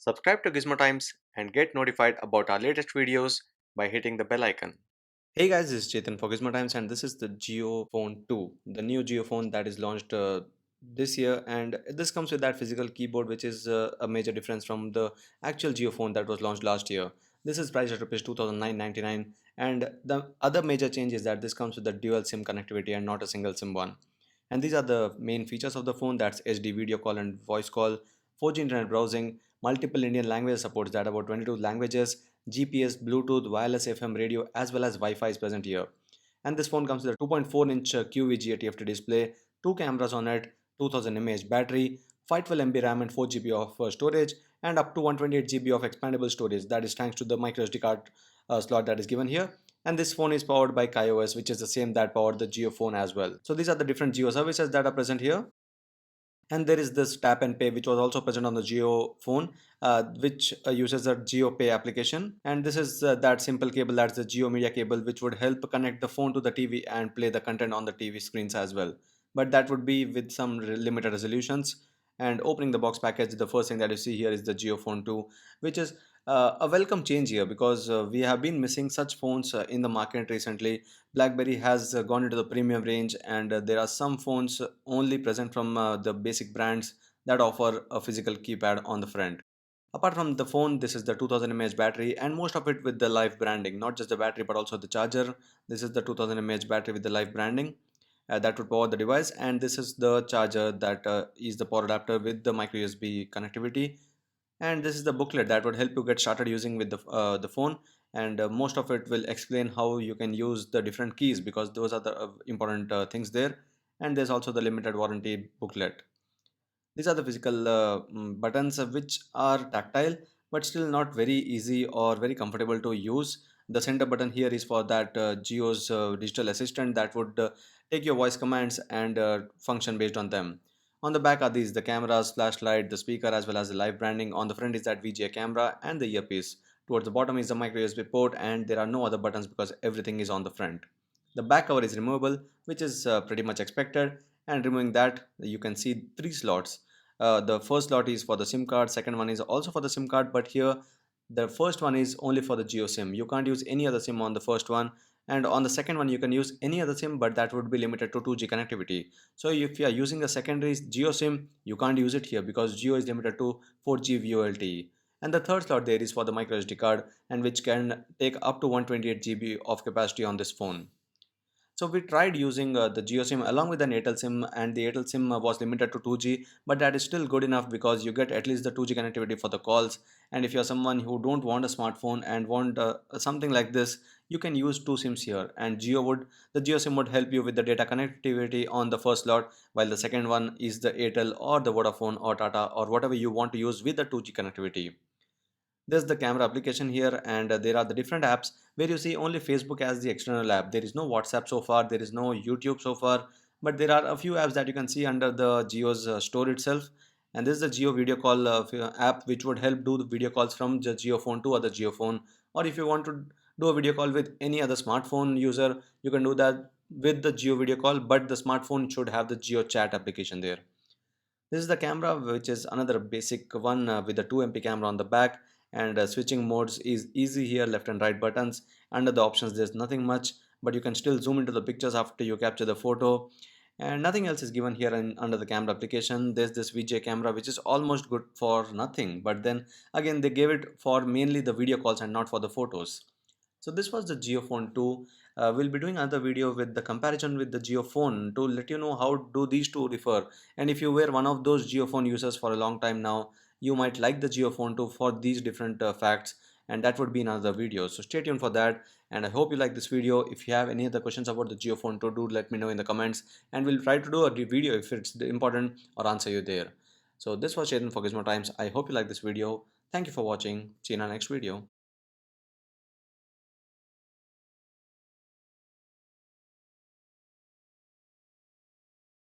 Subscribe to Gizmo Times and get notified about our latest videos by hitting the bell icon. Hey guys, this is Chetan for Gizmo Times and this is the JioPhone 2, the new JioPhone that is launched this year, and this comes with that physical keyboard which is a major difference from the actual JioPhone that was launched last year. This is priced at rupees 2999, and the other major change is that this comes with the dual SIM connectivity and not a single SIM one. And these are the main features of the phone, that's HD video call and voice call, 4G internet browsing, multiple Indian language supports, that about 22 languages, GPS, Bluetooth, wireless FM radio as well as Wi-Fi is present here. And this phone comes with a 2.4-inch QVGA TFT display, two cameras on it, 2000 mAh battery, 512 MB RAM and 4 GB of storage, and up to 128 GB of expandable storage. That is thanks to the microSD card slot that is given here. And this phone is powered by KaiOS, which is the same that powered the JioPhone as well. So these are the different Jio services that are present here. And there is this tap and pay which was also present on the Geo phone, which uses a Geo Pay application, and this is that simple cable, that's the Geo Media Cable, which would help connect the phone to the TV and play the content on the TV screens as well, but that would be with some limited resolutions. And opening the box package, the first thing that you see here is the JioPhone 2, which is a welcome change here because we have been missing such phones in the market recently. BlackBerry has gone into the premium range, and there are some phones only present from the basic brands that offer a physical keypad on the front. Apart from the phone, this is the 2000 mAh battery, and most of it with the live branding, not just the battery but also the charger. This is the 2000 mAh battery with the live branding that would power the device, and this is the charger that is the power adapter with the micro USB connectivity. And this is the booklet that would help you get started using with the phone, and most of it will explain how you can use the different keys because those are the important things there. And there's also the limited warranty booklet. These are the physical buttons which are tactile but still not very easy or very comfortable to use. The center button here is for that Geo's digital assistant that would take your voice commands and function based on them. On the back are these the cameras, flashlight, the speaker as well as the live branding. On the front is that VGA camera and the earpiece. Towards the bottom is the micro USB port, and there are no other buttons because everything is on the front. The back cover is removable, which is pretty much expected, and removing that you can see three slots. The first slot is for the SIM card, second one is also for the SIM card, but here the first one is only for the Geo SIM. You can't use any other SIM on the first one, and on the second one you can use any other SIM, but that would be limited to 2G connectivity. So if you are using a secondary Geo SIM, you can't use it here because Geo is limited to 4G VoLTE. And the third slot there is for the micro SD card, and which can take up to 128 GB of capacity on this phone. So we tried using the Geo SIM along with an Airtel SIM, and the Airtel SIM was limited to 2G, but that is still good enough because you get at least the 2G connectivity for the calls. And if you're someone who don't want a smartphone and want something like this, you can use two SIMs here. And the Geo SIM would help you with the data connectivity on the first slot, while the second one is the Airtel or the Vodafone or Tata or whatever you want to use with the 2G connectivity. There's the camera application here, and there are the different apps where you see only Facebook as the external app. There is no WhatsApp so far, there is no YouTube so far, but there are a few apps that you can see under the Geo's store itself. And this is the Geo video call app which would help do the video calls from the Geo phone to other Geo phone, or if you want to do a video call with any other smartphone user, you can do that with the Geo video call, but the smartphone should have the Geo chat application there. This is the camera, which is another basic one with the 2 MP camera on the back, and switching modes is easy here, left and right buttons. Under the options, there's nothing much, but you can still zoom into the pictures after you capture the photo. And nothing else is given here under the camera application. There's this VGA camera, which is almost good for nothing, but then again, they gave it for mainly the video calls and not for the photos. So this was the JioPhone 2. We'll be doing another video with the comparison with the JioPhone to let you know how do these two differ. And if you were one of those JioPhone users for a long time now, you might like the JioPhone 2 for these different facts, and that would be another video. So stay tuned for that, and I hope you like this video. If you have any other questions about the JioPhone 2, do let me know in the comments, and we'll try to do a video if it's important or answer you there. So this was Chetan for Gizmo Times. I hope you like this video. Thank you for watching. See you in our next video.